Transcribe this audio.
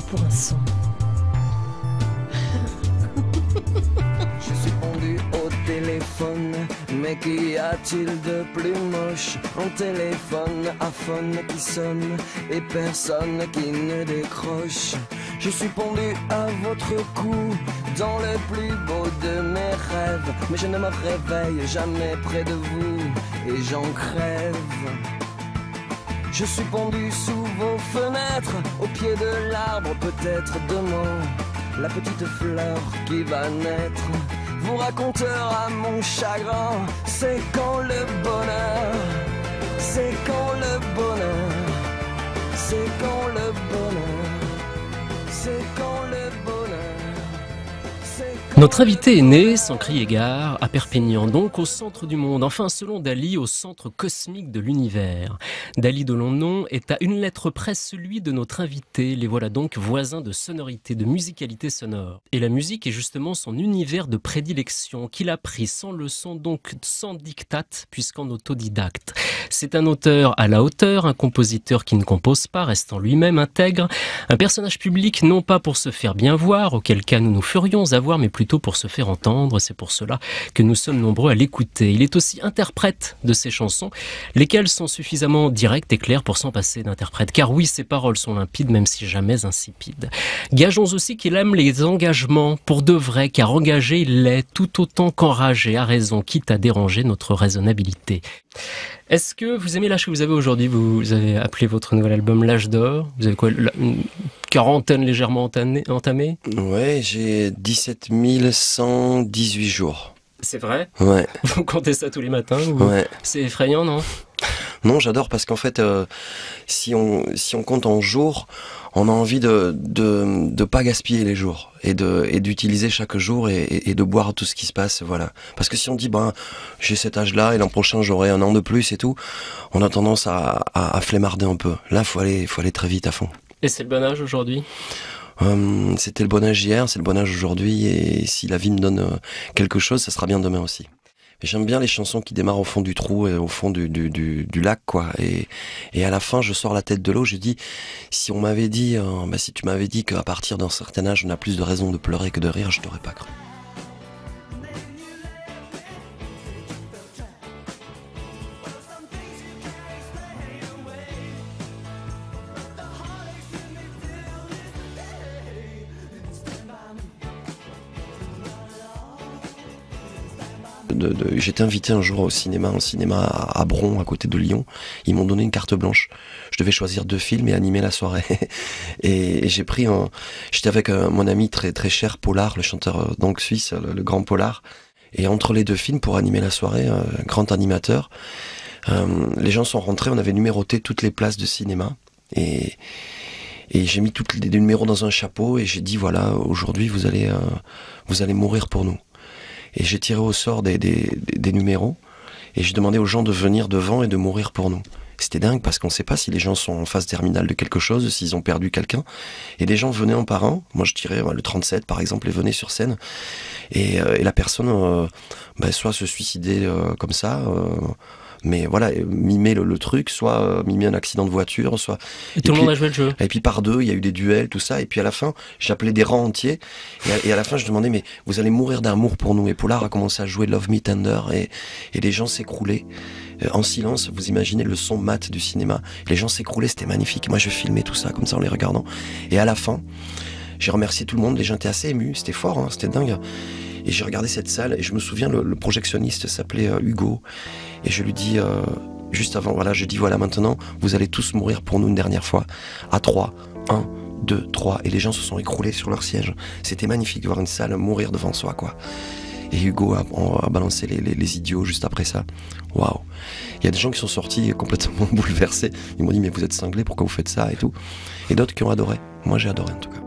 pour un son. Je suis pendu au téléphone, mais qu'y a-t-il de plus moche? Un téléphone à phone qui sonne et personne qui ne décroche. Je suis pendu à votre cou, dans le plus beau de mes rêves, mais je ne me réveille jamais près de vous et j'en crève. Je suis pendu sous vos fenêtres, au pied de l'arbre, peut-être demain, la petite fleur qui va naître vous racontera mon chagrin. C'est quand le bonheur, c'est quand le bonheur, c'est quand le bonheur, c'est quand le bonheur, c'est quand Notre invité est né, sans crier gare, à Perpignan, donc au centre du monde, enfin selon Dali, au centre cosmique de l'univers. Dali de long nom est à une lettre près celui de notre invité, les voilà donc voisins de sonorité, de musicalité sonore. Et la musique est justement son univers de prédilection, qu'il a pris sans leçon, donc sans diktat, puisqu'en autodidacte. C'est un auteur à la hauteur, un compositeur qui ne compose pas, restant lui-même intègre, un personnage public non pas pour se faire bien voir, auquel cas nous nous ferions avoir, mais plutôt pour se faire entendre. C'est pour cela que nous sommes nombreux à l'écouter. Il est aussi interprète de ses chansons, lesquelles sont suffisamment directes et claires pour s'en passer d'interprète. Car oui, ses paroles sont limpides, même si jamais insipides. Gageons aussi qu'il aime les engagements pour de vrai, car engagé il l'est tout autant qu'enragé, à raison, quitte à déranger notre raisonnabilité. Est-ce que vous aimez l'âge que vous avez aujourd'hui? Vous avez appelé votre nouvel album L'âge d'or. Vous avez quoi, une quarantaine légèrement entamée? Ouais, j'ai 17 118 jours. C'est vrai? Ouais. Vous comptez ça tous les matins ou... Ouais. C'est effrayant, non? Non, j'adore parce qu'en fait, si on compte en jours, on a envie de pas gaspiller les jours et d'utiliser chaque jour et de boire tout ce qui se passe, voilà. Parce que si on dit j'ai cet âge-là et l'an prochain j'aurai un an de plus et tout, on a tendance à flemmarder un peu. Là, faut aller très vite à fond. Et c'est le bon âge aujourd'hui? C'était le bon âge hier, c'est le bon âge aujourd'hui, et si la vie me donne quelque chose, ça sera bien demain aussi. Mais j'aime bien les chansons qui démarrent au fond du trou, au fond du lac, quoi. Et à la fin, je sors la tête de l'eau, je dis, si on m'avait dit, si tu m'avais dit qu'à partir d'un certain âge, on a plus de raisons de pleurer que de rire, je t'aurais pas cru. J'étais invité un jour au cinéma, à Bron, à côté de Lyon. Ils m'ont donné une carte blanche. Je devais choisir 2 films et animer la soirée. et j'ai pris j'étais avec mon ami très très cher, Polar, le chanteur donc suisse, le grand Polar. Et entre les 2 films, pour animer la soirée, grand animateur, les gens sont rentrés, on avait numéroté toutes les places de cinéma. Et j'ai mis tous les numéros dans un chapeau et j'ai dit, voilà, aujourd'hui vous allez mourir pour nous. Et j'ai tiré au sort des numéros et j'ai demandé aux gens de venir devant et de mourir pour nous. C'était dingue parce qu'on ne sait pas si les gens sont en phase terminale de quelque chose, s'ils ont perdu quelqu'un. Et des gens venaient en par un. Moi, je tirais le 37 par exemple et venaient sur scène. Et la personne, soit se suicidait comme ça, mais voilà, mimer le truc, soit mimer un accident de voiture, soit... Et tout le monde a joué le jeu. Et puis par 2, il y a eu des duels, tout ça, et puis à la fin, j'appelais des rangs entiers, et à la fin, je demandais, mais vous allez mourir d'amour pour nous. Et Polar a commencé à jouer Love Me Tender, et les gens s'écroulaient. En silence, vous imaginez le son mat du cinéma. Et les gens s'écroulaient, c'était magnifique. Moi, je filmais tout ça, comme ça, en les regardant. Et à la fin, j'ai remercié tout le monde, les gens étaient assez émus, c'était fort, hein, c'était dingue. Et j'ai regardé cette salle, et je me souviens, le projectionniste s'appelait Hugo, et je lui dis, juste avant, voilà, je dis, voilà, maintenant, vous allez tous mourir pour nous une dernière fois, à 3, 1, 2, 3, et les gens se sont écroulés sur leur siège. C'était magnifique de voir une salle mourir devant soi, quoi. Et Hugo a balancé les idiots juste après ça. Waouh! Il y a des gens qui sont sortis complètement bouleversés. Ils m'ont dit, mais vous êtes cinglés, pourquoi vous faites ça et tout. Et d'autres qui ont adoré. Moi, j'ai adoré en tout cas.